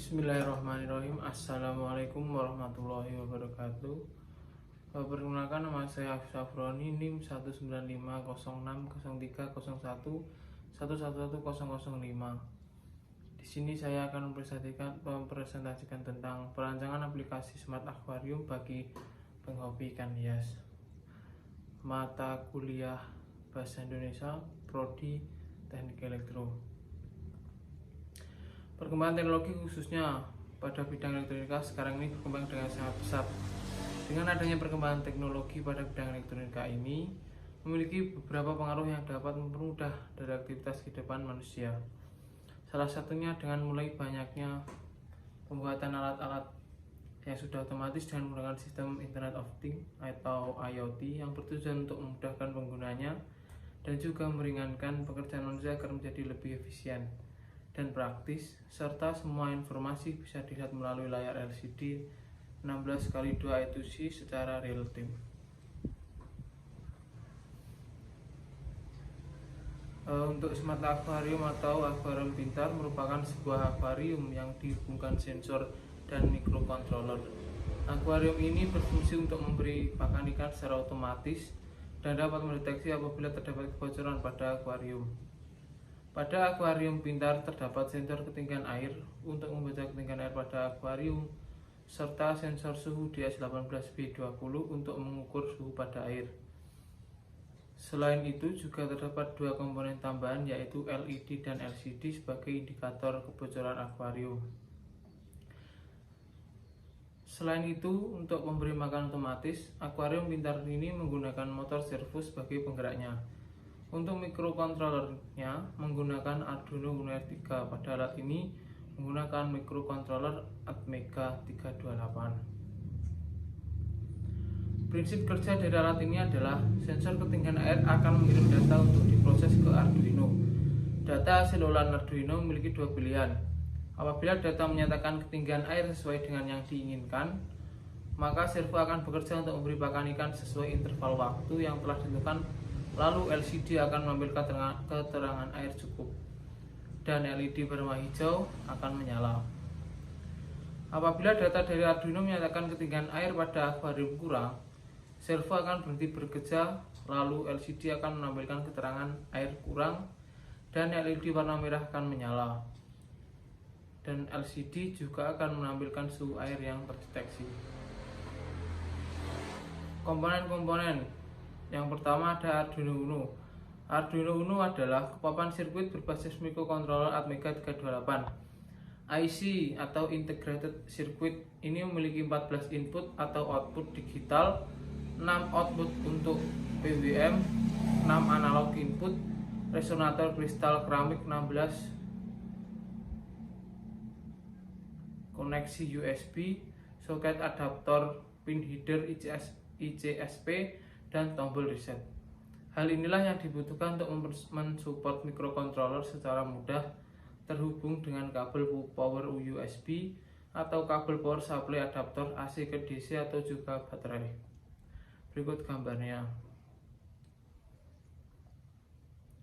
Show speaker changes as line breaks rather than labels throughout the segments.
Bismillahirrahmanirrahim. Assalamualaikum warahmatullahi wabarakatuh. Perkenalkan, nama saya Hafiz Afroni, NIM 195060301111005. Di sini saya akan mempresentasikan tentang perancangan aplikasi Smart Aquarium bagi penghobi ikan hias. Mata kuliah Bahasa Indonesia, Prodi Teknik Elektro. Perkembangan teknologi khususnya pada bidang elektronika sekarang ini berkembang dengan sangat pesat. Dengan adanya perkembangan teknologi pada bidang elektronika ini memiliki beberapa pengaruh yang dapat mempermudah dari aktivitas kehidupan manusia. Salah satunya dengan mulai banyaknya pembuatan alat-alat yang sudah otomatis dengan menggunakan sistem Internet of Things atau IoT yang bertujuan untuk memudahkan penggunanya dan juga meringankan pekerjaan manusia agar menjadi lebih efisien dan praktis, serta semua informasi bisa dilihat melalui layar LCD 16x2 I2C secara real time. Untuk Smart Aquarium atau akuarium pintar merupakan sebuah akuarium yang dihubungkan sensor dan microcontroller. Akuarium ini berfungsi untuk memberi pakan ikan secara otomatis dan dapat mendeteksi apabila terdapat kebocoran pada akuarium. Pada akuarium pintar terdapat sensor ketinggian air untuk membaca ketinggian air pada akuarium serta sensor suhu DS18B20 untuk mengukur suhu pada air. Selain itu juga terdapat dua komponen tambahan yaitu LED dan LCD sebagai indikator kebocoran akuarium. Selain itu, untuk memberi makan otomatis, akuarium pintar ini menggunakan motor servo sebagai penggeraknya. Untuk mikrokontrolernya menggunakan Arduino Uno R3. Pada alat ini menggunakan mikrokontroler Atmega 328. Prinsip kerja dari alat ini adalah sensor ketinggian air akan mengirim data untuk diproses ke Arduino. Data hasil olahan Arduino memiliki dua pilihan. Apabila data menyatakan ketinggian air sesuai dengan yang diinginkan, maka servo akan bekerja untuk memberi pakan ikan sesuai interval waktu yang telah ditentukan. Lalu LCD akan mengambil keterangan air cukup dan LED berwarna hijau akan menyala. Apabila data dari Arduino menyatakan ketinggian air pada akuarium kurang, servo akan berhenti bekerja, lalu LCD akan menampilkan keterangan air kurang dan LED warna merah akan menyala. Dan LCD juga akan menampilkan suhu air yang terdeteksi. Komponen-komponen yang pertama ada Arduino Uno. Arduino Uno adalah kepapan sirkuit berbasis mikrokontroler Atmega 328. IC atau Integrated Circuit ini memiliki 14 input atau output digital, 6 output untuk PWM, 6 analog input, resonator kristal keramik 16, koneksi USB, soket adaptor, pin header ICSP, dan tombol reset. Hal inilah yang dibutuhkan untuk mensupport mikrokontroler secara mudah terhubung dengan kabel power USB atau kabel power supply adaptor AC ke DC atau juga baterai. Berikut gambarnya.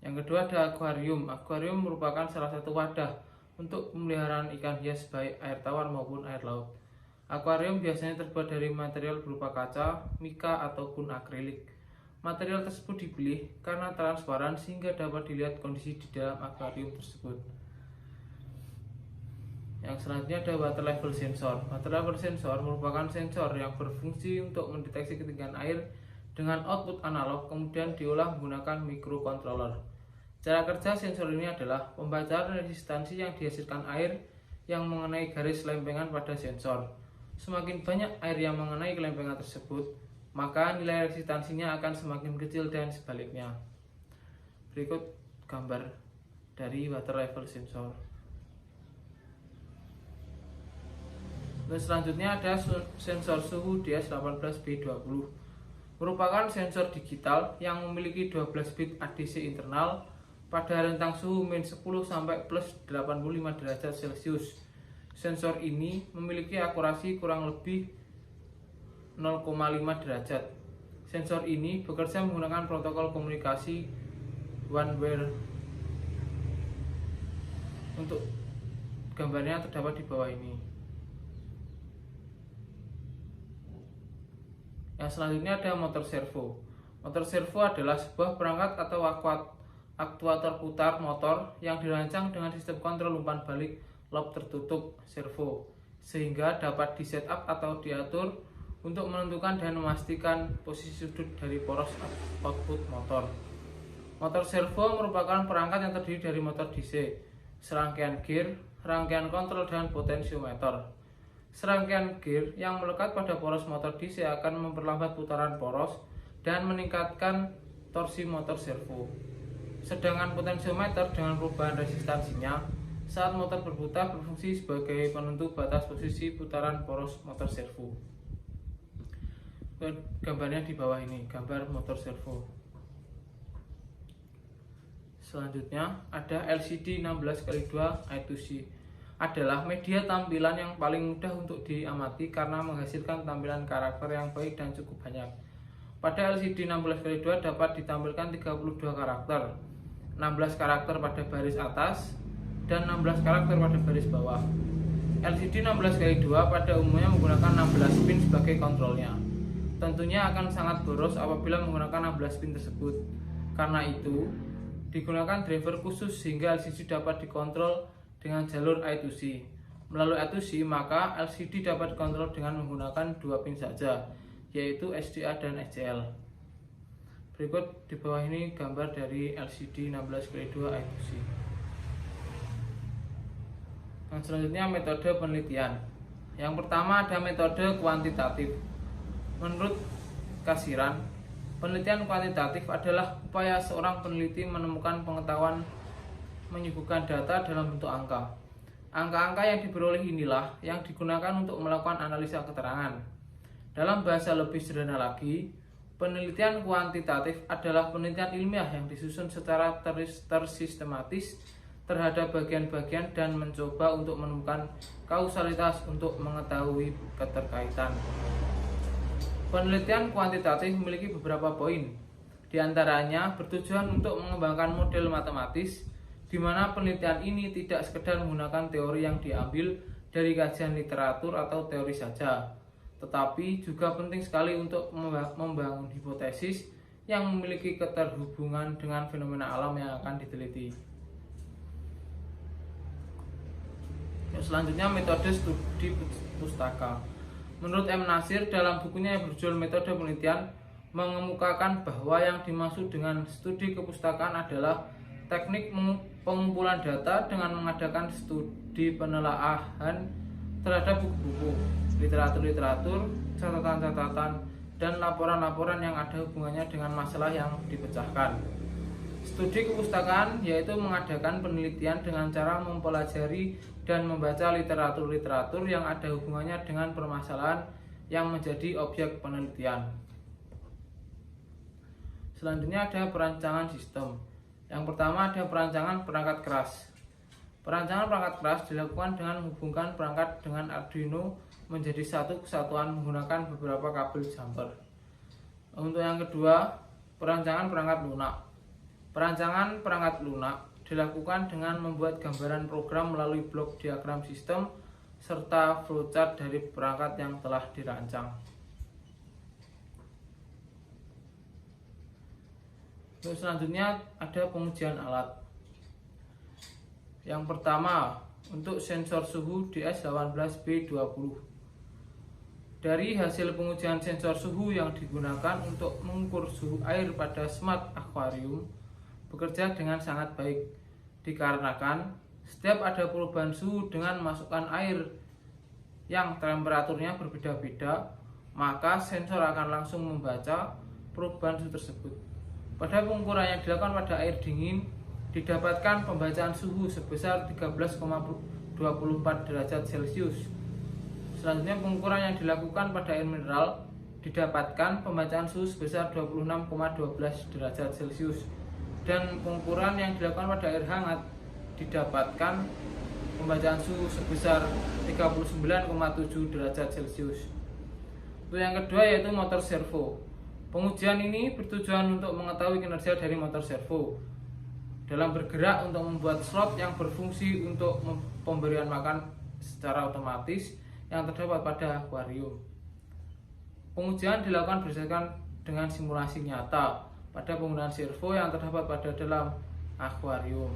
Yang kedua ada akuarium. Akuarium merupakan salah satu wadah untuk pemeliharaan ikan hias baik air tawar maupun air laut. Akuarium biasanya terbuat dari material berupa kaca, mika, ataupun akrilik. Material tersebut dipilih karena transparan sehingga dapat dilihat kondisi di dalam akuarium tersebut. Yang selanjutnya ada water level sensor. Water level sensor merupakan sensor yang berfungsi untuk mendeteksi ketinggian air dengan output analog kemudian diolah menggunakan mikrokontroler. Cara kerja sensor ini adalah pembacaan resistansi yang dihasilkan air yang mengenai garis lempengan pada sensor. Semakin banyak air yang mengenai lempengan tersebut, maka nilai resistansinya akan semakin kecil dan sebaliknya. Berikut gambar dari water level sensor. Dan selanjutnya ada sensor suhu DS18B20. Merupakan sensor digital yang memiliki 12 bit ADC internal pada rentang suhu -10 sampai +85 derajat Celcius. Sensor ini memiliki akurasi kurang lebih 0,5 derajat. Sensor ini bekerja menggunakan protokol komunikasi one wire. Untuk gambarnya terdapat di bawah ini. Yang selanjutnya ada motor servo. Motor servo adalah sebuah perangkat atau aktuator putar motor yang dirancang dengan sistem kontrol umpan balik lob tertutup servo, sehingga dapat di-setup atau diatur untuk menentukan dan memastikan posisi sudut dari poros output motor. Motor servo merupakan perangkat yang terdiri dari motor DC, serangkaian gear, rangkaian kontrol, dan potensiometer. Serangkaian gear yang melekat pada poros motor DC akan memperlambat putaran poros dan meningkatkan torsi motor servo. Sedangkan potensiometer dengan perubahan resistansinya saat motor berputar berfungsi sebagai penentu batas posisi putaran poros motor servo. Gambarnya di bawah ini, gambar motor servo. Selanjutnya ada LCD 16x2 I2C. Adalah media tampilan yang paling mudah untuk diamati karena menghasilkan tampilan karakter yang baik dan cukup banyak. Pada LCD 16x2 dapat ditampilkan 32 karakter, 16 karakter pada baris atas dan 16 karakter pada baris bawah. LCD 16x2 pada umumnya menggunakan 16 pin sebagai kontrolnya. Tentunya akan sangat boros apabila menggunakan 16 pin tersebut. Karena itu, digunakan driver khusus sehingga LCD dapat dikontrol dengan jalur I2C. Melalui I2C, maka LCD dapat dikontrol dengan menggunakan 2 pin saja, yaitu SDA dan SCL. Berikut di bawah ini gambar dari LCD 16x2 I2C. Yang selanjutnya metode penelitian. Yang pertama ada metode kuantitatif. Menurut Kasiran, penelitian kuantitatif adalah upaya seorang peneliti menemukan pengetahuan menyuguhkan data dalam bentuk angka. Angka-angka yang diperoleh inilah yang digunakan untuk melakukan analisa keterangan. Dalam bahasa lebih sederhana lagi, penelitian kuantitatif adalah penelitian ilmiah yang disusun secara tersistematis terhadap bagian-bagian dan mencoba untuk menemukan kausalitas untuk mengetahui keterkaitan. Penelitian kuantitatif memiliki beberapa poin. Di antaranya bertujuan untuk mengembangkan model matematis, di mana penelitian ini tidak sekedar menggunakan teori yang diambil dari kajian literatur atau teori saja, tetapi juga penting sekali untuk membangun hipotesis yang memiliki keterhubungan dengan fenomena alam yang akan diteliti. Selanjutnya metode studi pustaka. Menurut M. Nasir dalam bukunya yang berjudul Metode Penelitian, mengemukakan bahwa yang dimaksud dengan studi kepustakaan adalah teknik pengumpulan data dengan mengadakan studi penelaahan terhadap buku-buku, literatur-literatur, catatan-catatan, dan laporan-laporan yang ada hubungannya dengan masalah yang dipecahkan. Studi kepustakaan yaitu mengadakan penelitian dengan cara mempelajari dan membaca literatur-literatur yang ada hubungannya dengan permasalahan yang menjadi objek penelitian. Selanjutnya ada perancangan sistem. Yang pertama ada perancangan perangkat keras. Perancangan perangkat keras dilakukan dengan menghubungkan perangkat dengan Arduino menjadi satu kesatuan menggunakan beberapa kabel jumper. Untuk yang kedua, perancangan perangkat lunak. Perancangan perangkat lunak dilakukan dengan membuat gambaran program melalui blok diagram sistem serta flowchart dari perangkat yang telah dirancang. Untuk selanjutnya ada pengujian alat. Yang pertama, untuk sensor suhu DS18B20. Dari hasil pengujian sensor suhu yang digunakan untuk mengukur suhu air pada smart aquarium bekerja dengan sangat baik, dikarenakan setiap ada perubahan suhu dengan masukkan air yang temperaturnya berbeda-beda, maka sensor akan langsung membaca perubahan suhu tersebut. Pada pengukuran yang dilakukan pada air dingin, didapatkan pembacaan suhu sebesar 13,24 derajat Celcius. Selanjutnya pengukuran yang dilakukan pada air mineral, didapatkan pembacaan suhu sebesar 26,12 derajat Celcius. Dan pengukuran yang dilakukan pada air hangat didapatkan pembacaan suhu sebesar 39,7 derajat Celcius. Untuk yang kedua yaitu motor servo. Pengujian ini bertujuan untuk mengetahui kinerja dari motor servo dalam bergerak untuk membuat slot yang berfungsi untuk pemberian makan secara otomatis yang terdapat pada akuarium. Pengujian dilakukan berdasarkan dengan simulasi nyata pada penggunaan servo yang terdapat pada dalam akuarium.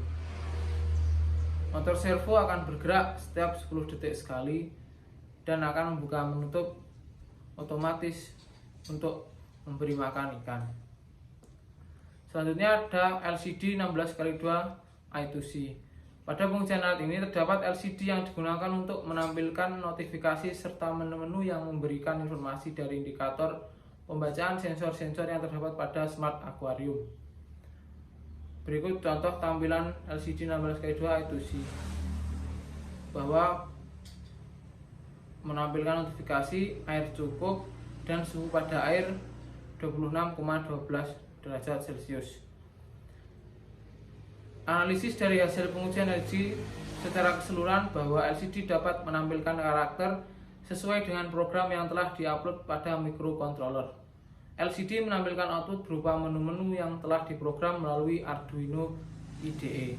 Motor servo akan bergerak setiap 10 detik sekali dan akan membuka menutup otomatis untuk memberi makan ikan. Selanjutnya ada LCD 16x2 I2C. Pada pengujian alat ini terdapat LCD yang digunakan untuk menampilkan notifikasi serta menu-menu yang memberikan informasi dari indikator pembacaan sensor-sensor yang terdapat pada smart aquarium. Berikut contoh tampilan LCD 16x2 I2C bahwa menampilkan notifikasi air cukup dan suhu pada air 26,12 derajat Celcius. Analisis dari hasil pengujian LCD secara keseluruhan bahwa LCD dapat menampilkan karakter sesuai dengan program yang telah diupload pada microcontroller. LCD menampilkan output berupa menu-menu yang telah diprogram melalui Arduino IDE.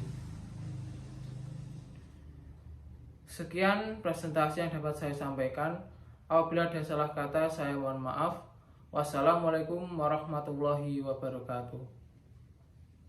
Sekian presentasi yang dapat saya sampaikan. Apabila ada salah kata, saya mohon maaf. Wassalamualaikum warahmatullahi wabarakatuh.